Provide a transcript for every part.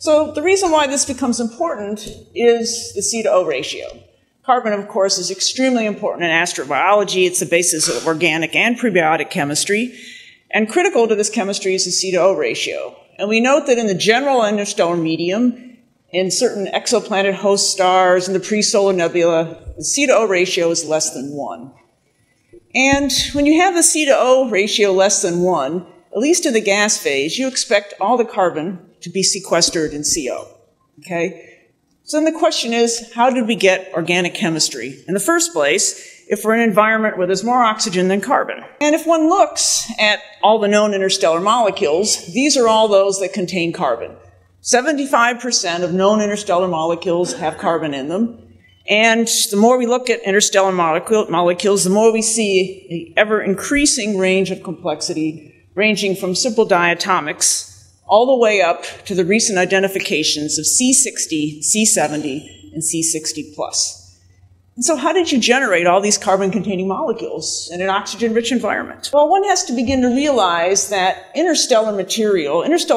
So the reason why this becomes important is the C to O ratio. Carbon, of course, is extremely important in astrobiology. It's the basis of organic and prebiotic chemistry. And critical to this chemistry is the C to O ratio. And we note that in the general interstellar medium, in certain exoplanet host stars and the Presolar Nebula, the C to O ratio is less than 1. And when you have the C to O ratio less than 1, at least in the gas phase, you expect all the carbon to be sequestered in CO. Okay? So then the question is, how did we get organic chemistry in the first place if we're in an environment where there's more oxygen than carbon? And if one looks at all the known interstellar molecules, these are all those that contain carbon. 75% of known interstellar molecules have carbon in them. And the more we look at interstellar molecules, the more we see an ever-increasing range of complexity, ranging from simple diatomics all the way up to the recent identifications of C60, C70, and C60+. And so how did you generate all these carbon-containing molecules in an oxygen-rich environment? Well, one has to begin to realize that interstellar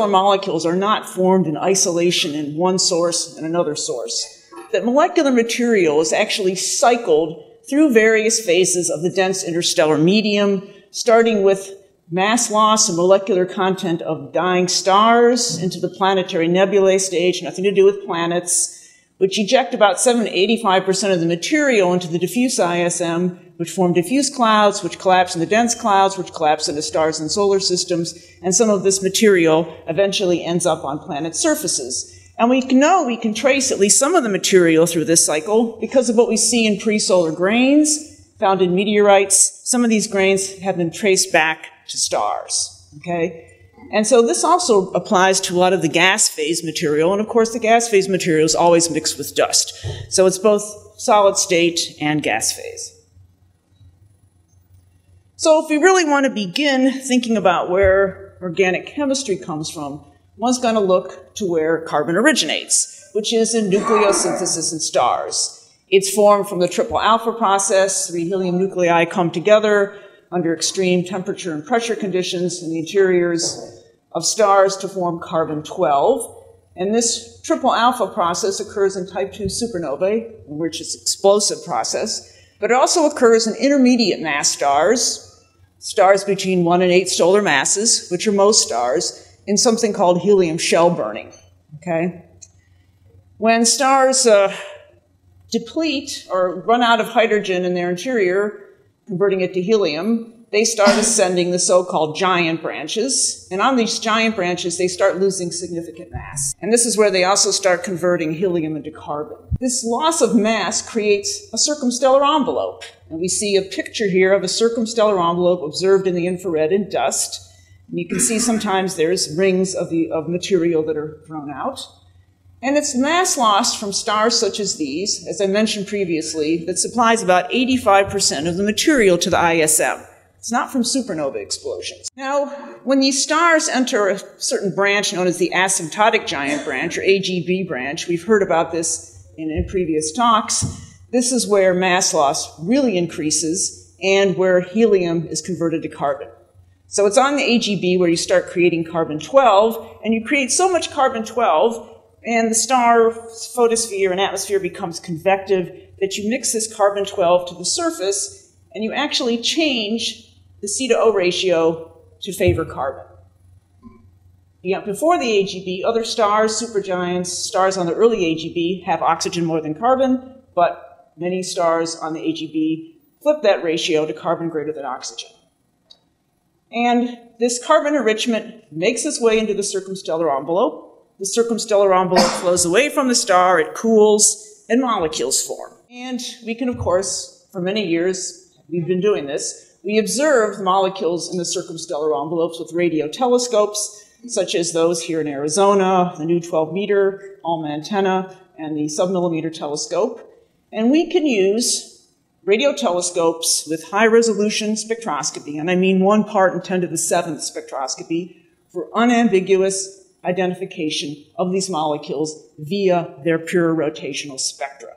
molecules are not formed in isolation in one source and another source. That molecular material is actually cycled through various phases of the dense interstellar medium, starting with mass loss and molecular content of dying stars into the Planetary Nebulae stage, nothing to do with planets, which eject about 85% of the material into the diffuse ISM, which form diffuse clouds, which collapse into dense clouds, which collapse into stars and solar systems, and some of this material eventually ends up on planet surfaces. And we know we can trace at least some of the material through this cycle because of what we see in presolar grains found in meteorites. Some of these grains have been traced back to stars, okay? And so this also applies to a lot of the gas phase material, and of course the gas phase material is always mixed with dust. So it's both solid state and gas phase. So if we really want to begin thinking about where organic chemistry comes from, one's going to look to where carbon originates, which is in nucleosynthesis in stars. It's formed from the triple alpha process. 3 helium nuclei come together under extreme temperature and pressure conditions in the interiors of stars to form carbon-12. And this triple alpha process occurs in type 2 supernovae, which is an explosive process, but it also occurs in intermediate mass stars, stars between 1 and 8 solar masses, which are most stars, in something called helium shell burning, okay? When stars deplete or run out of hydrogen in their interior, converting it to helium, they start ascending the so-called giant branches. And on these giant branches, they start losing significant mass. And this is where they also start converting helium into carbon. This loss of mass creates a circumstellar envelope. And we see a picture here of a circumstellar envelope observed in the infrared in dust. And you can see sometimes there's rings of material that are thrown out. And it's mass loss from stars such as these, as I mentioned previously, that supplies about 85% of the material to the ISM. It's not from supernova explosions. Now, when these stars enter a certain branch known as the asymptotic giant branch, or AGB branch, we've heard about this in previous talks, this is where mass loss really increases and where helium is converted to carbon. So it's on the AGB where you start creating carbon-12, and you create so much carbon-12, and the star photosphere and atmosphere becomes convective that you mix this carbon-12 to the surface, and you actually change the C to O ratio to favor carbon. Before the AGB, other stars, supergiants, stars on the early AGB have oxygen more than carbon, but many stars on the AGB flip that ratio to carbon greater than oxygen. And this carbon enrichment makes its way into the circumstellar envelope. The circumstellar envelope flows away from the star, it cools, and molecules form. And we can, of course, for many years, we've been doing this, we observe molecules in the circumstellar envelopes with radio telescopes, such as those here in Arizona, the new 12-meter ALMA antenna, and the submillimeter telescope. And we can use radio telescopes with high-resolution spectroscopy, and I mean 1 part in 10 to the 7th spectroscopy, for unambiguous identification of these molecules via their pure rotational spectra.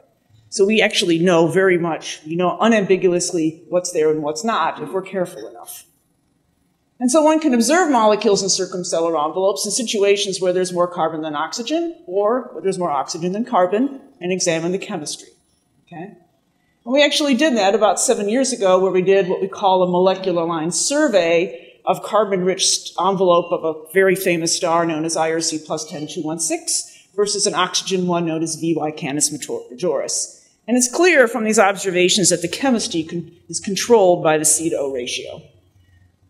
So we actually know very much, we know unambiguously what's there and what's not if we're careful enough. And so one can observe molecules in circumstellar envelopes in situations where there's more carbon than oxygen, or where there's more oxygen than carbon, and examine the chemistry. Okay? And we actually did that about 7 years ago, where we did what we call a molecular line survey of carbon-rich envelope of a very famous star known as IRC plus 10216 versus an oxygen one known as VY Canis Majoris. And it's clear from these observations that the chemistry is controlled by the C to O ratio.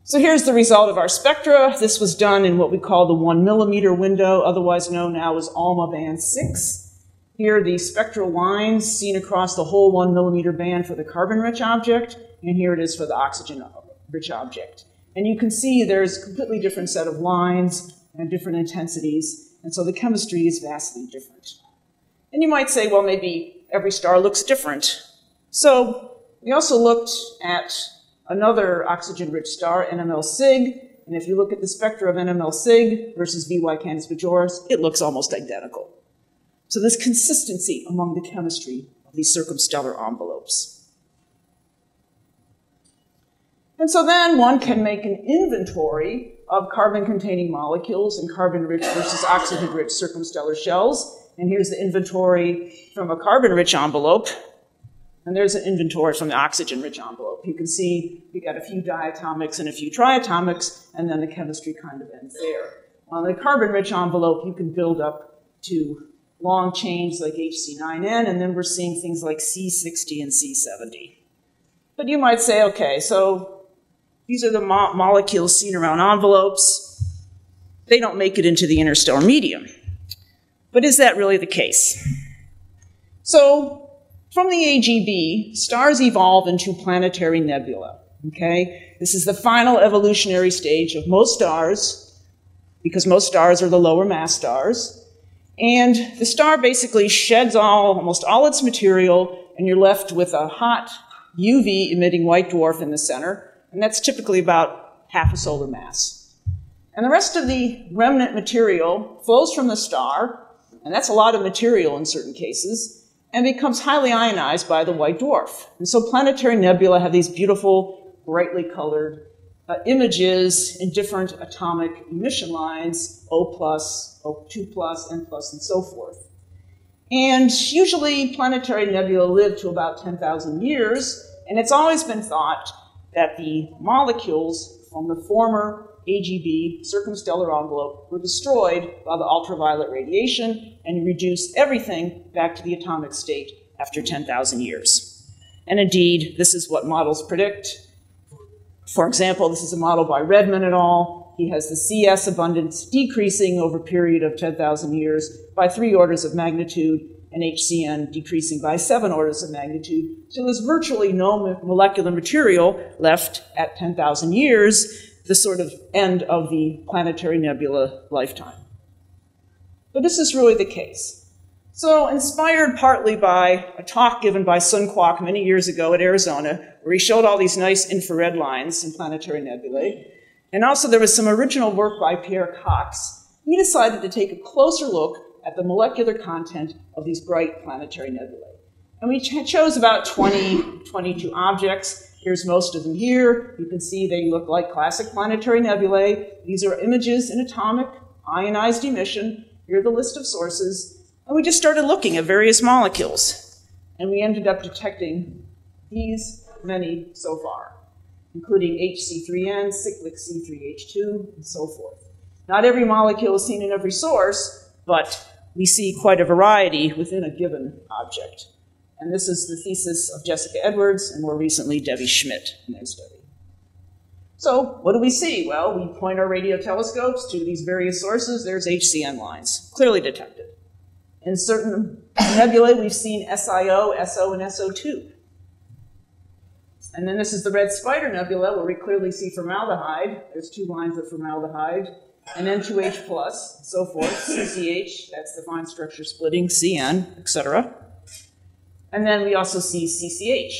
So here's the result of our spectra. This was done in what we call the 1 millimeter window, otherwise known now as ALMA band 6. Here are the spectral lines seen across the whole 1 millimeter band for the carbon-rich object, and here it is for the oxygen-rich object. And you can see there's a completely different set of lines and different intensities, and so the chemistry is vastly different. And you might say, well, maybe every star looks different. So we also looked at another oxygen-rich star, NML-Sig, and if you look at the spectra of NML-Sig versus VY Canis Majoris, it looks almost identical. So there's consistency among the chemistry of these circumstellar envelopes. And so then one can make an inventory of carbon-containing molecules in carbon-rich versus oxygen-rich circumstellar shells. And here's the inventory from a carbon-rich envelope. And there's an inventory from the oxygen-rich envelope. You can see we got a few diatomics and a few triatomics, and then the chemistry kind of ends there. On the carbon-rich envelope, you can build up to long chains like HC9N, and then we're seeing things like C60 and C70. But you might say, okay, so these are the molecules seen around envelopes. They don't make it into the interstellar medium. But is that really the case? So from the AGB, stars evolve into planetary nebula. Okay? This is the final evolutionary stage of most stars, because most stars are the lower mass stars. And the star basically sheds almost all its material, and you're left with a hot UV-emitting white dwarf in the center, and that's typically about half a solar mass. And the rest of the remnant material flows from the star, and that's a lot of material in certain cases, and becomes highly ionized by the white dwarf. And so planetary nebula have these beautiful, brightly colored images in different atomic emission lines, O+, O2+, N+, and so forth. And usually planetary nebula live to about 10,000 years, and it's always been thought that the molecules from the former AGB circumstellar envelope were destroyed by the ultraviolet radiation and reduced everything back to the atomic state after 10,000 years. And indeed, this is what models predict. For example, this is a model by Redman et al. He has the CS abundance decreasing over a period of 10,000 years by 3 orders of magnitude, and HCN decreasing by 7 orders of magnitude. So there's virtually no molecular material left at 10,000 years, the sort of end of the planetary nebula lifetime. But this is really the case. So inspired partly by a talk given by Sun Kwok many years ago at Arizona, where he showed all these nice infrared lines in planetary nebulae, and also there was some original work by Pierre Cox, he decided to take a closer look at the molecular content of these bright planetary nebulae. And we chose about 22 objects. Here's most of them here. You can see they look like classic planetary nebulae. These are images in atomic ionized emission. Here are the list of sources. And we just started looking at various molecules. And we ended up detecting these many so far, including HC3N, cyclic C3H2, and so forth. Not every molecule is seen in every source, but we see quite a variety within a given object. And this is the thesis of Jessica Edwards and more recently Debbie Schmidt in their study. So what do we see? Well, we point our radio telescopes to these various sources. There's HCN lines, clearly detected. In certain nebulae, we've seen SIO, SO, and SO2. And then this is the Red Spider Nebula, where we clearly see formaldehyde. There's 2 lines of formaldehyde. And N2H+, so forth, CCH, that's the fine structure splitting, CN, etc. And then we also see CCH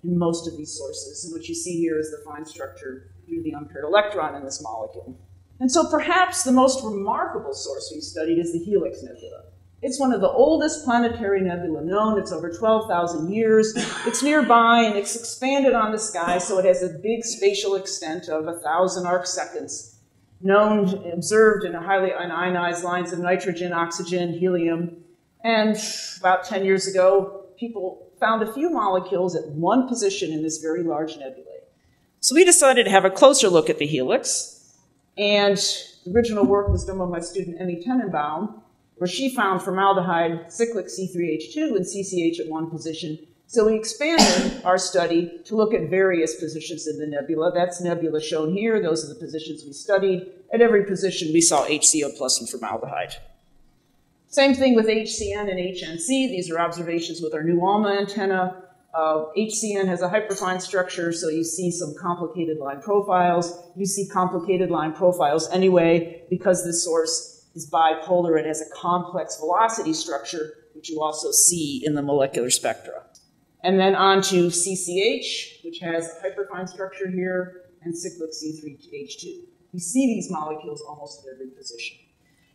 in most of these sources. And what you see here is the fine structure due to the unpaired electron in this molecule. And so perhaps the most remarkable source we've studied is the Helix Nebula. It's one of the oldest planetary nebulae known. It's over 12,000 years. It's nearby, and it's expanded on the sky, so it has a big spatial extent of 1,000 arc seconds. Known, observed in highly ionized lines of nitrogen, oxygen, helium. And about 10 years ago, people found a few molecules at one position in this very large nebulae. So we decided to have a closer look at the helix. And the original work was done by my student Emmy Tenenbaum, where she found formaldehyde, cyclic C3H2, and CCH at one position. So we expanded our study to look at various positions in the nebula. That's nebula shown here. Those are the positions we studied. At every position, we saw HCO plus and formaldehyde. Same thing with HCN and HNC. These are observations with our new ALMA antenna. HCN has a hyperfine structure, so you see some complicated line profiles. You see complicated line profiles anyway because this source is bipolar. It has a complex velocity structure, which you also see in the molecular spectra. And then on to CCH, which has a hyperfine structure here, and cyclic C3H2. You see these molecules almost at every position.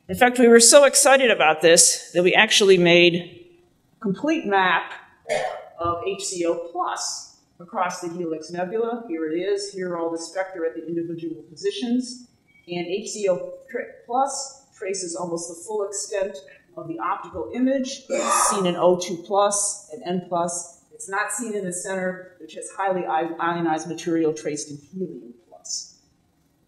In fact, we were so excited about this that we actually made a complete map of HCO plus across the Helix Nebula. Here it is. Here are all the spectra at the individual positions. And HCO plus traces almost the full extent of the optical image. It's seen in O2 plus and N plus. It's not seen in the center, which has highly ionized material traced in helium plus.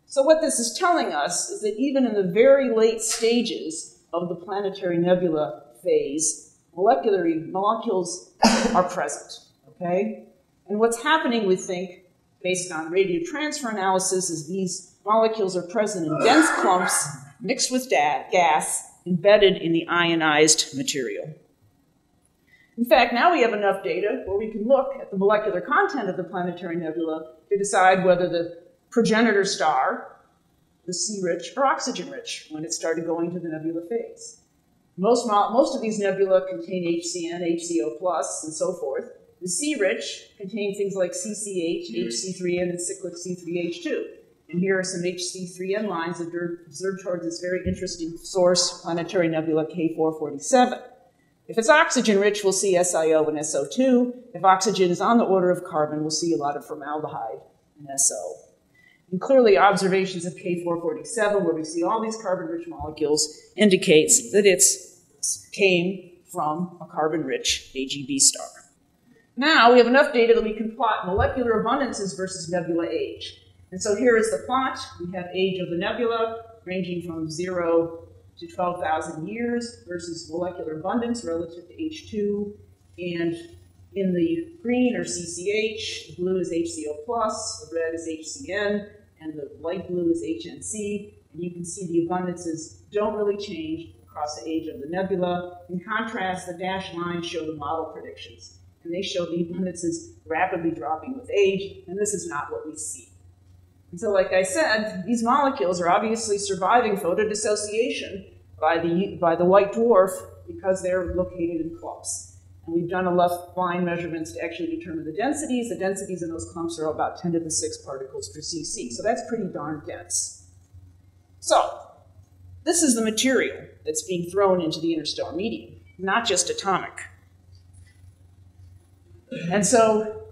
So what this is telling us is that even in the very late stages of the planetary nebula phase, molecules are present, okay? And what's happening, we think, based on radio transfer analysis, is these molecules are present in dense clumps mixed with gas embedded in the ionized material. In fact, now we have enough data where we can look at the molecular content of the planetary nebula to decide whether the progenitor star was C-rich or oxygen-rich when it started going to the nebula phase. Most of these nebula contain HCN, HCO+, and so forth. The C-rich contain things like CCH, HC3N, and cyclic C3H2. And here are some HC3N lines that are observed towards this very interesting source, planetary nebula K447. If it's oxygen-rich, we'll see SiO and SO2. If oxygen is on the order of carbon, we'll see a lot of formaldehyde and SO. And clearly, observations of K447, where we see all these carbon-rich molecules, indicates that it came from a carbon-rich AGB star. Now, we have enough data that we can plot molecular abundances versus nebula age. And so here is the plot. We have age of the nebula, ranging from 0 to 12,000 years versus molecular abundance relative to H2. And in the green are CCH, the blue is HCO+, the red is HCN, and the light blue is HNC. And you can see the abundances don't really change across the age of the nebula. In contrast, the dashed lines show the model predictions. And they show the abundances rapidly dropping with age, and this is not what we see. And so, like I said, these molecules are obviously surviving photodissociation by the white dwarf because they're located in clumps. And we've done enough line measurements to actually determine the densities. The densities in those clumps are about 10 to the 6 particles per cc. So that's pretty darn dense. So this is the material that's being thrown into the interstellar medium, not just atomic. And so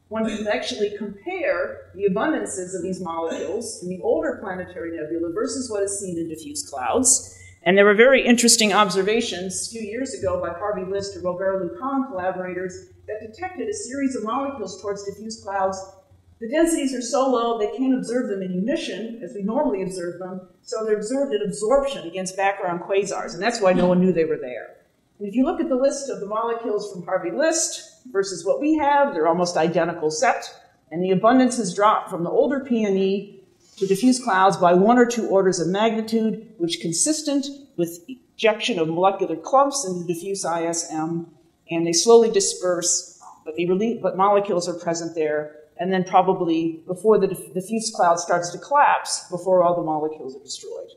one can actually compare the abundances of these molecules in the older planetary nebula versus what is seen in diffuse clouds. And there were very interesting observations a few years ago by Harvey List and Robert Lucan collaborators that detected a series of molecules towards diffuse clouds. The densities are so low they can't observe them in emission as we normally observe them, so they're observed in absorption against background quasars, and that's why no one knew they were there. And if you look at the list of the molecules from Harvey List versus what we have, they're almost identical set, and the abundance has dropped from the older PNE to diffuse clouds by 1 or 2 orders of magnitude, which is consistent with ejection of molecular clumps into diffuse ISM, and they slowly disperse, but molecules are present there, and then probably before the diffuse cloud starts to collapse, before all the molecules are destroyed.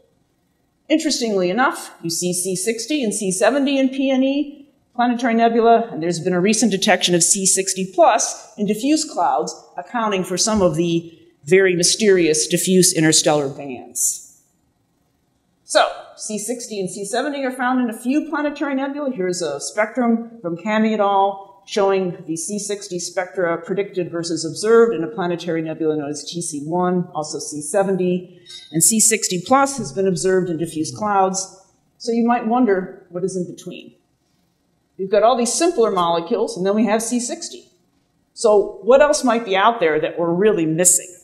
Interestingly enough, you see C60 and C70 in PNE, planetary nebula, and there's been a recent detection of C60 plus in diffuse clouds, accounting for some of the very mysterious diffuse interstellar bands. So, C60 and C70 are found in a few planetary nebulae. Here's a spectrum from Kami et al. Showing the C60 spectra predicted versus observed in a planetary nebula known as TC1, also C70. And C60 plus has been observed in diffuse clouds. So you might wonder what is in between. We've got all these simpler molecules, and then we have C60. So what else might be out there that we're really missing?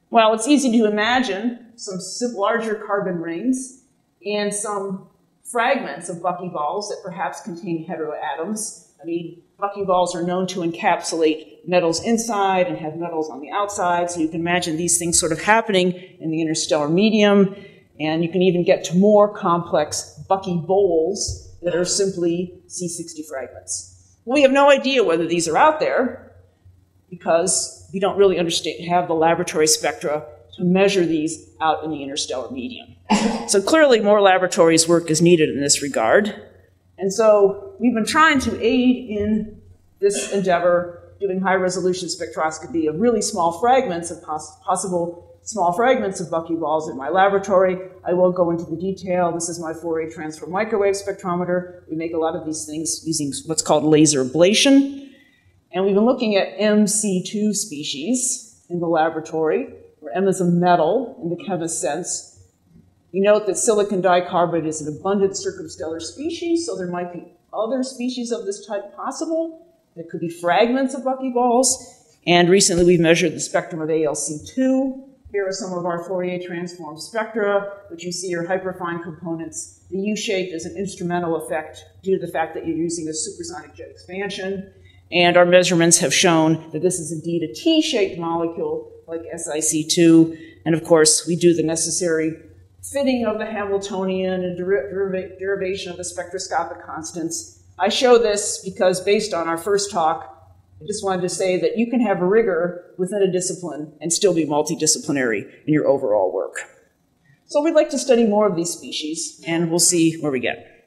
Well, it's easy to imagine some larger carbon rings and some fragments of buckyballs that perhaps contain heteroatoms. I mean, buckyballs are known to encapsulate metals inside and have metals on the outside, so you can imagine these things sort of happening in the interstellar medium, and you can even get to more complex buckyballs that are simply C60 fragments. We have no idea whether these are out there because we don't really have the laboratory spectra to measure these out in the interstellar medium. So clearly more laboratories work is needed in this regard. And so we've been trying to aid in this endeavor, doing high-resolution spectroscopy of really small fragments of possible small fragments of buckyballs in my laboratory. I won't go into the detail. This is my Fourier transform microwave spectrometer. We make a lot of these things using what's called laser ablation. And we've been looking at MC2 species in the laboratory, where M is a metal in the chemist's sense. You note that silicon dicarbonate is an abundant circumstellar species, so there might be other species of this type possible. There could be fragments of buckyballs. And recently we've measured the spectrum of ALC2. Here are some of our Fourier transform spectra, which you see are hyperfine components. The U-shape is an instrumental effect due to the fact that you're using a supersonic jet expansion. And our measurements have shown that this is indeed a T-shaped molecule like SiC2. And of course, we do the necessary fitting of the Hamiltonian and derivation of the spectroscopic constants. I show this because based on our first talk, I just wanted to say that you can have rigor within a discipline and still be multidisciplinary in your overall work. So we'd like to study more of these species, and we'll see where we get.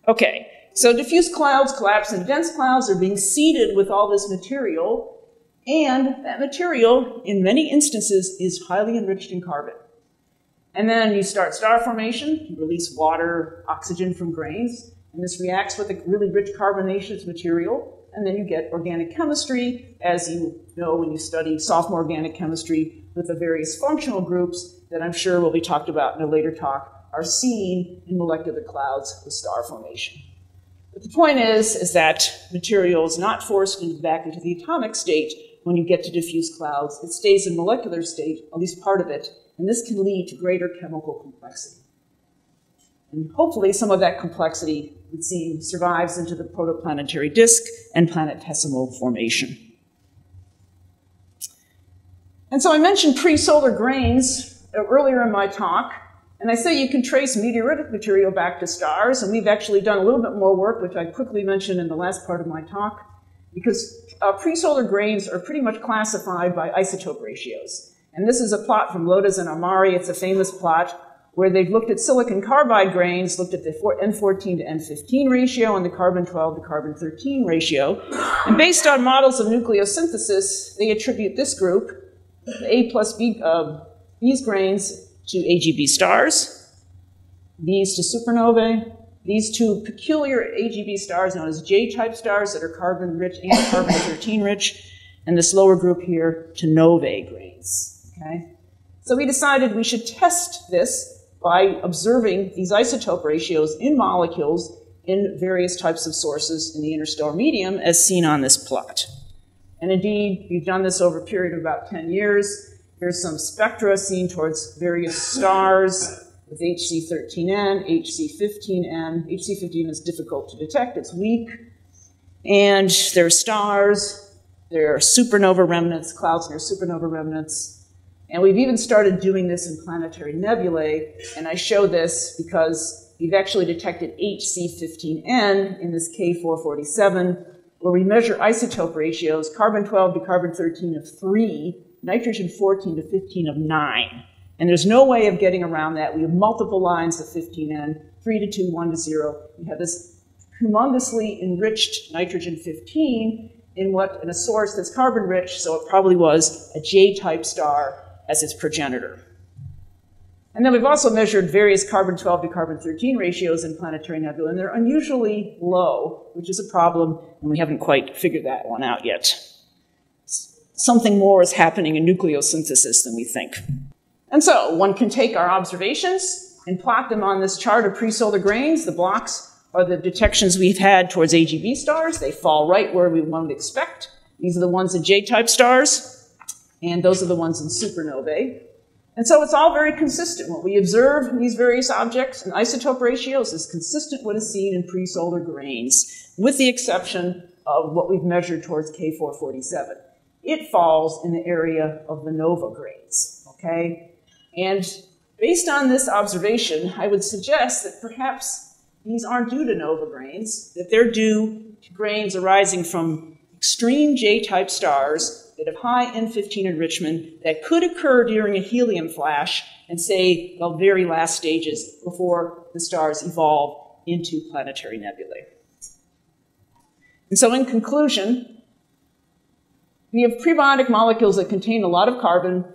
Okay, so diffuse clouds collapse into dense clouds. They're being seeded with all this material, and that material, in many instances, is highly enriched in carbon. And then you start star formation, you release water, oxygen from grains, and this reacts with a really rich carbonaceous material, and then you get organic chemistry, as you know when you study sophomore organic chemistry with the various functional groups that I'm sure will be talked about in a later talk, are seen in molecular clouds with star formation. But the point is that material is not forced back into the atomic state when you get to diffuse clouds. It stays in molecular state, at least part of it, and this can lead to greater chemical complexity. And hopefully some of that complexity, it would seem, survives into the protoplanetary disk and planetesimal formation. And so I mentioned presolar grains earlier in my talk, and I say you can trace meteoritic material back to stars, and we've actually done a little bit more work, which I quickly mentioned in the last part of my talk, because presolar grains are pretty much classified by isotope ratios. And this is a plot from Lotas and Amari. It's a famous plot where they've looked at silicon carbide grains, looked at the N14 to N15 ratio and the carbon-12 to carbon-13 ratio. And based on models of nucleosynthesis, they attribute this group, the A plus B, these grains, to AGB stars, these to supernovae, these two peculiar AGB stars known as J-type stars that are carbon-rich and carbon-13 rich, and this lower group here to novae grains. Okay? So we decided we should test this by observing these isotope ratios in molecules in various types of sources in the interstellar medium as seen on this plot. And indeed, we've done this over a period of about 10 years. Here's some spectra seen towards various stars with HC13N, HC15N. HC15 is difficult to detect, it's weak. And there are stars, there are supernova remnants, clouds near supernova remnants. And we've even started doing this in planetary nebulae, and I show this because we've actually detected HC15N in this K447, where we measure isotope ratios, carbon-12 to carbon-13 of 3, nitrogen-14 to 15 of 9. And there's no way of getting around that. We have multiple lines of 15N, 3 to 2, 1 to 0. We have this humongously enriched nitrogen-15 in a source that's carbon-rich, so it probably was a J-type star as its progenitor. And then we've also measured various carbon-12 to carbon-13 ratios in planetary nebulae, and they're unusually low, which is a problem, and we haven't quite figured that one out yet. Something more is happening in nucleosynthesis than we think. And so one can take our observations and plot them on this chart of presolar grains. The blocks are the detections we've had towards AGB stars. They fall right where we would expect. These are the ones in J-type stars, and those are the ones in supernovae. And so it's all very consistent. What we observe in these various objects and isotope ratios is consistent with what is seen in presolar grains, with the exception of what we've measured towards K447. It falls in the area of the nova grains, okay? And based on this observation, I would suggest that perhaps these aren't due to nova grains, that they're due to grains arising from extreme J-type stars that have high N15 enrichment that could occur during a helium flash and, say, the very last stages before the stars evolve into planetary nebulae. And so in conclusion, we have prebiotic molecules that contain a lot of carbon.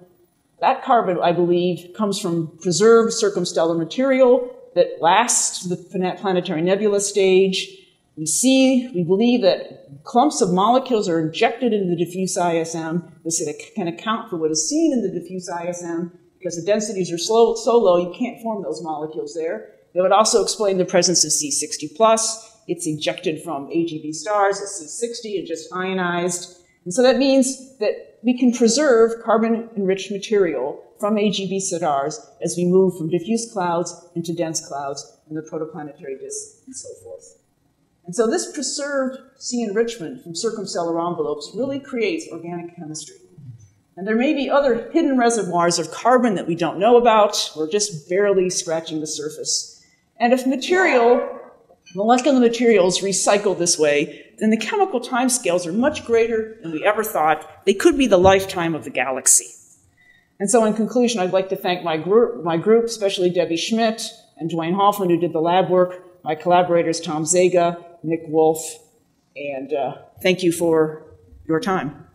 That carbon, I believe, comes from preserved circumstellar material that lasts to the planetary nebula stage. We believe that clumps of molecules are injected into the diffuse ISM. This can account for what is seen in the diffuse ISM because the densities are so low you can't form those molecules there. It would also explain the presence of C60+. It's ejected from AGB stars at C60 and just ionized. And so that means that we can preserve carbon-enriched material from AGB stars as we move from diffuse clouds into dense clouds in the protoplanetary disk and so forth. And so this preserved C enrichment from circumstellar envelopes really creates organic chemistry. And there may be other hidden reservoirs of carbon that we don't know about. We're just barely scratching the surface. And if molecular materials recycle this way, then the chemical timescales are much greater than we ever thought. They could be the lifetime of the galaxy. And so in conclusion, I'd like to thank my group, especially Debbie Schmidt and Dwayne Hoffman, who did the lab work, my collaborators Tom Zaga, Nick Wolf, and thank you for your time.